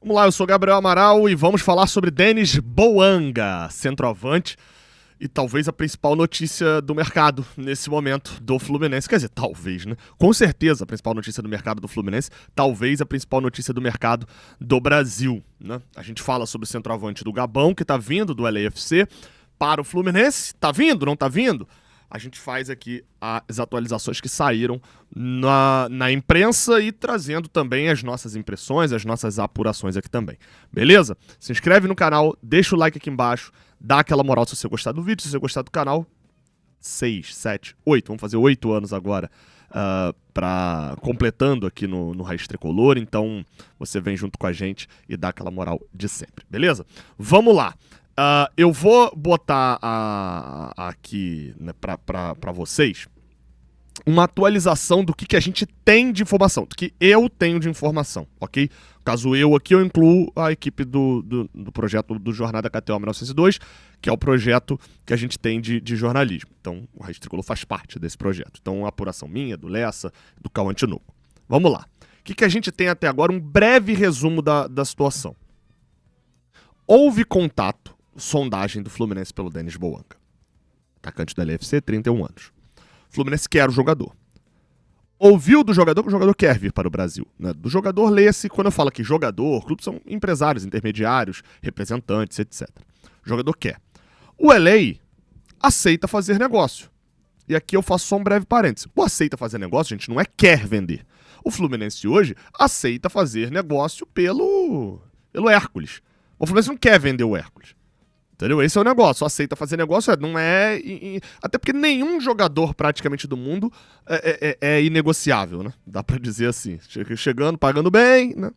Vamos lá, eu sou Gabriel Amaral e vamos falar sobre Denis Bouanga, centroavante, e talvez a principal notícia do mercado nesse momento do Fluminense. Quer dizer, talvez, né? Com certeza a principal notícia do mercado do Fluminense, talvez a principal notícia do mercado do Brasil, né? A gente fala sobre o centroavante do Gabão, que tá vindo do LAFC para o Fluminense. Tá vindo, não tá vindo? A gente faz aqui as atualizações que saíram na imprensa e trazendo também as nossas impressões, as nossas apurações aqui também. Beleza? Se inscreve no canal, deixa o like aqui embaixo, dá aquela moral se você gostar do vídeo, se você gostar do canal. 6, 7, 8, vamos fazer 8 anos agora, completando aqui no Raiz Tricolor, então você vem junto com a gente e dá aquela moral de sempre, beleza? Vamos lá. Eu vou botar aqui, né, para vocês uma atualização do que a gente tem de informação, do que eu tenho de informação, ok? Caso eu aqui, eu incluo a equipe do projeto do Jornada KTO 1902, que é o projeto que a gente tem de jornalismo. Então, o Raiz Tricolor faz parte desse projeto. Então, a apuração minha, do Lessa, do Cauã Tinoco. Vamos lá. O que a gente tem até agora? Um breve resumo da situação. Houve contato, sondagem do Fluminense pelo Denis Bouanga, atacante da LAFC, 31 anos. O Fluminense quer o jogador. Ouviu do jogador que o jogador quer vir para o Brasil, né? Do jogador, lê-se, quando eu falo aqui jogador, clubes são empresários, intermediários, representantes, etc. O jogador quer. O LA aceita fazer negócio. E aqui eu faço só um breve parênteses. O aceita fazer negócio, gente, não é quer vender. O Fluminense hoje aceita fazer negócio pelo Hércules. O Fluminense não quer vender o Hércules. Entendeu? Esse é o negócio. Aceita fazer negócio, não é... Até porque nenhum jogador praticamente do mundo é inegociável, né? Dá pra dizer assim. Chegando, pagando bem, né?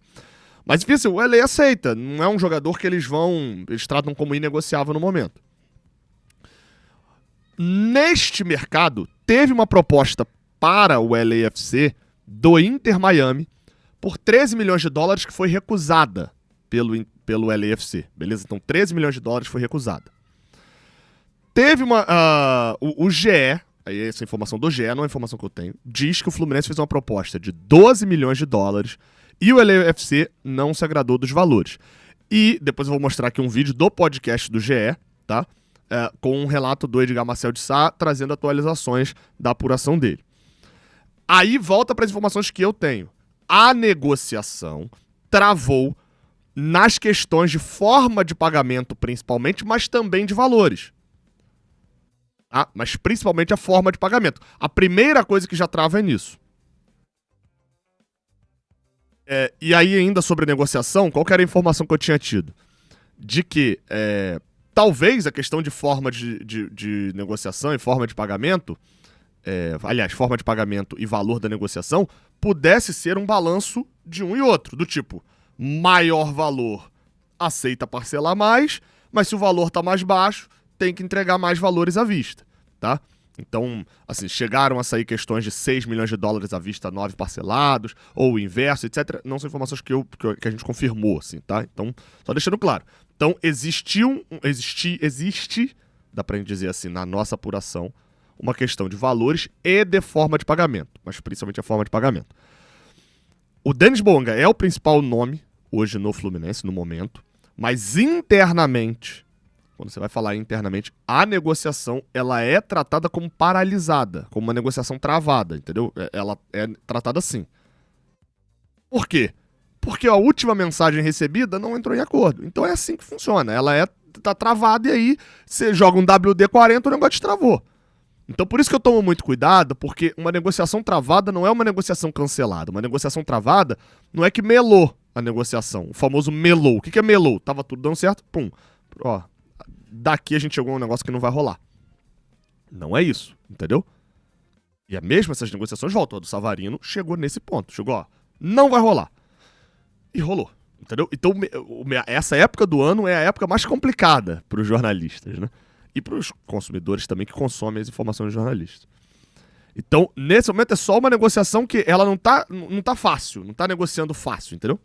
Mas, enfim, o LA aceita. Não é um jogador que eles tratam como inegociável no momento. Neste mercado, teve uma proposta para o LAFC do Inter Miami por 13 milhões de dólares que foi recusada pelo LAFC, beleza? Então 13 milhões de dólares foi recusada. Teve o GE, aí essa informação do GE, não é a informação que eu tenho, diz que o Fluminense fez uma proposta de 12 milhões de dólares e o LAFC não se agradou dos valores. E depois eu vou mostrar aqui um vídeo do podcast do GE, tá? Com um relato do Edgar Marcel de Sá, trazendo atualizações da apuração dele. Aí volta para as informações que eu tenho. A negociação travou nas questões de forma de pagamento, principalmente, mas também de valores. Mas principalmente a forma de pagamento. A primeira coisa que já trava é nisso. E aí, ainda sobre negociação, qual que era a informação que eu tinha tido? De que talvez a questão de forma de negociação e forma de pagamento, aliás, forma de pagamento e valor da negociação, pudesse ser um balanço de um e outro, do tipo... maior valor, aceita parcelar mais, mas se o valor tá mais baixo, tem que entregar mais valores à vista, tá? Então, assim, chegaram a sair questões de 6 milhões de dólares à vista, 9 parcelados, ou o inverso, etc. Não são informações que a gente confirmou, assim, tá? Então, só deixando claro. Então, existe, dá pra gente dizer assim, na nossa apuração, uma questão de valores e de forma de pagamento, mas principalmente a forma de pagamento. O Denis Bouanga é o principal nome hoje no Fluminense, no momento, mas internamente, quando você vai falar internamente, a negociação ela é tratada como paralisada, como uma negociação travada, entendeu? Ela é tratada assim. Por quê? Porque a última mensagem recebida não entrou em acordo. Então é assim que funciona. Ela tá travada e aí você joga um WD-40 e o negócio destravou. Então por isso que eu tomo muito cuidado, porque uma negociação travada não é uma negociação cancelada. Uma negociação travada não é que melou a negociação, o famoso melou. O que é melou? Tava tudo dando certo, pum. Ó, daqui a gente chegou a um negócio que não vai rolar. Não é isso, entendeu? E é mesmo essas negociações voltam. A do Savarino chegou nesse ponto. Chegou, ó, não vai rolar. E rolou, entendeu? Então essa época do ano é a época mais complicada para os jornalistas, né? E para os consumidores também que consomem as informações dos jornalistas. Então, nesse momento é só uma negociação que ela não tá fácil, não tá negociando fácil, entendeu?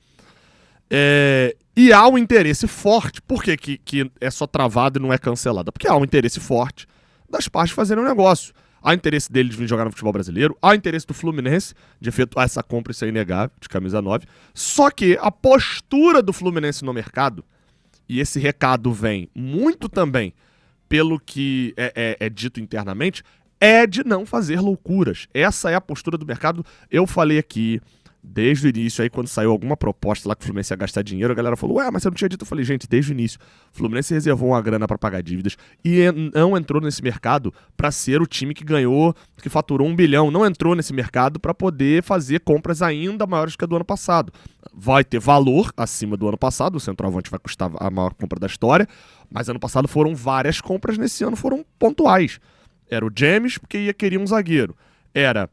E há um interesse forte. Por que é só travado e não é cancelado? Porque há um interesse forte das partes fazerem um negócio. há interesse dele de vir jogar no futebol brasileiro, há interesse do Fluminense de efetuar essa compra, isso é inegável, de camisa 9. Só que a postura do Fluminense no mercado, e esse recado vem muito também pelo que é dito internamente, é de não fazer loucuras. Essa é a postura do mercado. Eu falei aqui desde o início, aí quando saiu alguma proposta lá que o Fluminense ia gastar dinheiro, a galera falou, mas você não tinha dito? Eu falei, gente, desde o início, o Fluminense reservou uma grana pra pagar dívidas e não entrou nesse mercado pra ser o time que ganhou, que faturou 1 bilhão, não entrou nesse mercado pra poder fazer compras ainda maiores que a do ano passado. Vai ter valor acima do ano passado, o centroavante vai custar a maior compra da história, mas ano passado foram várias compras, nesse ano foram pontuais. Era o James, porque queria um zagueiro. Era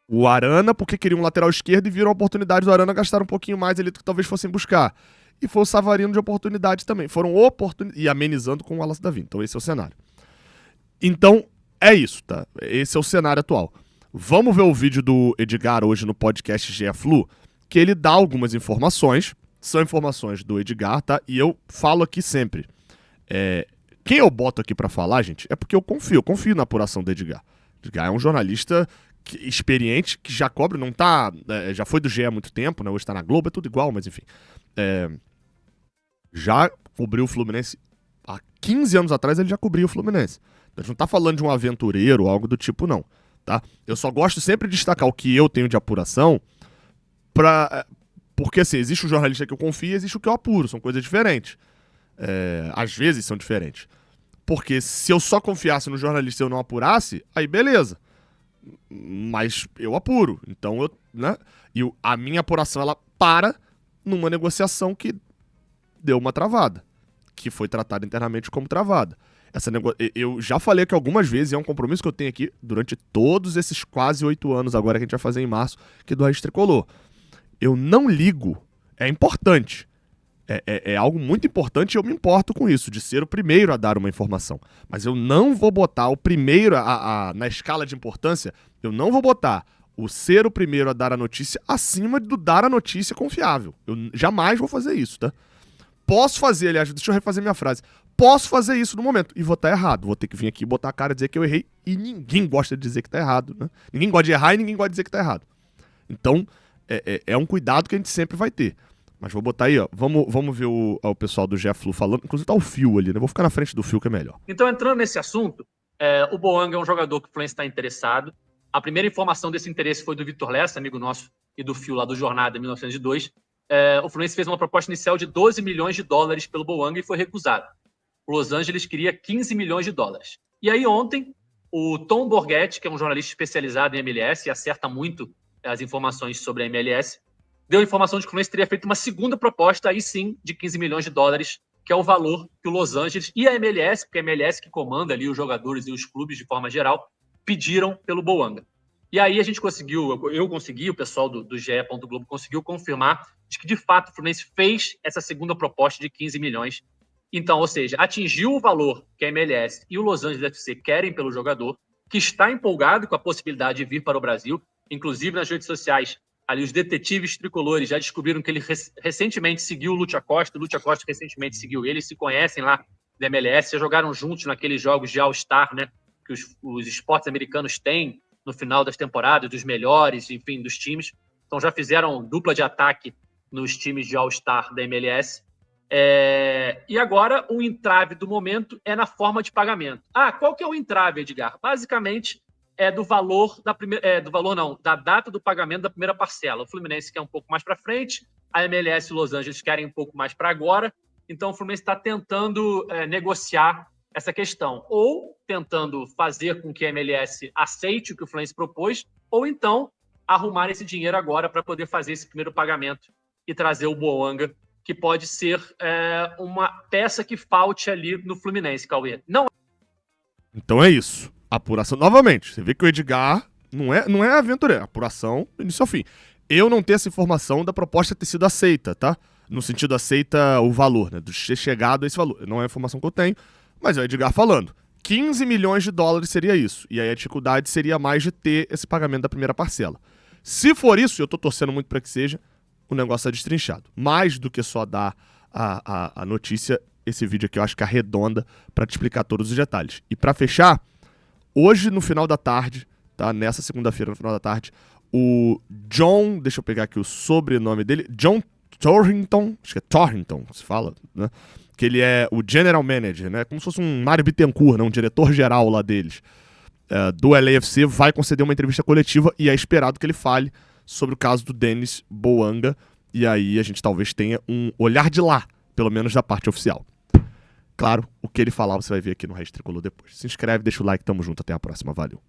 o Arana, porque queria um lateral esquerdo e viram a oportunidade do Arana gastar um pouquinho mais ali do que talvez fossem buscar. E foi o Savarino de oportunidade também. Foram oportunidades. E amenizando com o Wallace Davi. Então esse é o cenário. Então, é isso, tá? Esse é o cenário atual. Vamos ver o vídeo do Edgar hoje no podcast GE Flu, que ele dá algumas informações. São informações do Edgar, tá? E eu falo aqui sempre. Quem eu boto aqui pra falar, gente, é porque eu confio na apuração do Edgar. Edgar é um jornalista experiente, que já cobre, não tá... já foi do GE há muito tempo, né? Hoje tá na Globo, é tudo igual, mas enfim. Já cobriu o Fluminense há 15 anos atrás, ele já cobriu o Fluminense. Então a gente não tá falando de um aventureiro ou algo do tipo, não. Tá? Eu só gosto sempre de destacar o que eu tenho de apuração porque assim, existe o jornalista que eu confio e existe o que eu apuro, são coisas diferentes. Às vezes são diferentes. Porque se eu só confiasse no jornalista e eu não apurasse, aí beleza. Mas eu apuro. Então, né? E a minha apuração, ela para numa negociação que deu uma travada. Que foi tratada internamente como travada. Eu já falei aqui algumas vezes, é um compromisso que eu tenho aqui durante todos esses quase 8 anos agora que a gente vai fazer em março, que do Raiz Tricolor. Eu não ligo. É importante. É algo muito importante e eu me importo com isso, de ser o primeiro a dar uma informação. Mas eu não vou botar o primeiro na escala de importância, eu não vou botar o ser o primeiro a dar a notícia acima do dar a notícia confiável. Eu jamais vou fazer isso, tá? Posso fazer, aliás, deixa eu refazer minha frase. Posso fazer isso no momento e vou estar errado. Vou ter que vir aqui botar a cara e dizer que eu errei e ninguém gosta de dizer que tá errado, né? Ninguém gosta de errar e ninguém gosta de dizer que tá errado. Então, é um cuidado que a gente sempre vai ter. Mas vou botar aí, ó. Vamos ver o pessoal do GE Flu falando. Inclusive tá o Fio ali, né? Vou ficar na frente do Fio, que é melhor. Então, entrando nesse assunto, o Boanga é um jogador que o Fluminense está interessado. A primeira informação desse interesse foi do Vitor Lessa, amigo nosso, e do Fio lá do Jornada, em 1902. O Fluminense fez uma proposta inicial de 12 milhões de dólares pelo Boanga e foi recusado. O Los Angeles queria 15 milhões de dólares. E aí, ontem, o Tom Borghetti, que é um jornalista especializado em MLS e acerta muito as informações sobre a MLS, deu a informação de que o Fluminense teria feito uma segunda proposta, aí sim, de 15 milhões de dólares, que é o valor que o Los Angeles e a MLS, porque a MLS que comanda ali os jogadores e os clubes de forma geral, pediram pelo Boanga. E aí a gente conseguiu, eu consegui, o pessoal do GE. Globo conseguiu confirmar de que, de fato, o Fluminense fez essa segunda proposta de 15 milhões. Então, ou seja, atingiu o valor que a MLS e o Los Angeles FC querem pelo jogador, que está empolgado com a possibilidade de vir para o Brasil. Inclusive, nas redes sociais, ali os detetives tricolores já descobriram que ele recentemente seguiu o Lúcio Acosta recentemente seguiu ele, se conhecem lá da MLS, já jogaram juntos naqueles jogos de All-Star, né, que os esportes americanos têm no final das temporadas, dos melhores, enfim, dos times. Então já fizeram dupla de ataque nos times de All-Star da MLS. E agora o entrave do momento é na forma de pagamento. Qual que é o entrave, Edgar? Basicamente é do valor da data do pagamento da primeira parcela. O Fluminense quer um pouco mais para frente, a MLS e o Los Angeles querem um pouco mais para agora. Então o Fluminense está tentando negociar essa questão, ou tentando fazer com que a MLS aceite o que o Fluminense propôs, ou então arrumar esse dinheiro agora para poder fazer esse primeiro pagamento e trazer o Boanga, que pode ser uma peça que falte ali no Fluminense, Cauê. Não. Então é isso. Apuração, novamente, você vê que o Edgar não é aventureiro, apuração do início ao fim. Eu não tenho essa informação da proposta ter sido aceita, tá? No sentido aceita o valor, né? De ter chegado a esse valor. Não é a informação que eu tenho, mas é o Edgar falando. 15 milhões de dólares seria isso. E aí a dificuldade seria mais de ter esse pagamento da primeira parcela. Se for isso, eu tô torcendo muito para que seja, o negócio é destrinchado. Mais do que só dar a notícia, esse vídeo aqui eu acho que arredonda para te explicar todos os detalhes. E para fechar, hoje, no final da tarde, tá? Nessa segunda-feira, no final da tarde, o John, deixa eu pegar aqui o sobrenome dele, John Thornton, acho que é Thornton que se fala, né? Que ele é o General Manager, né? Como se fosse um Mário Bittencourt, né? Um diretor-geral lá deles, do LAFC, vai conceder uma entrevista coletiva e é esperado que ele fale sobre o caso do Denis Bouanga, e aí a gente talvez tenha um olhar de lá, pelo menos da parte oficial. Claro, o que ele falar você vai ver aqui no Rede Tricolor depois. Se inscreve, deixa o like, tamo junto, até a próxima, valeu.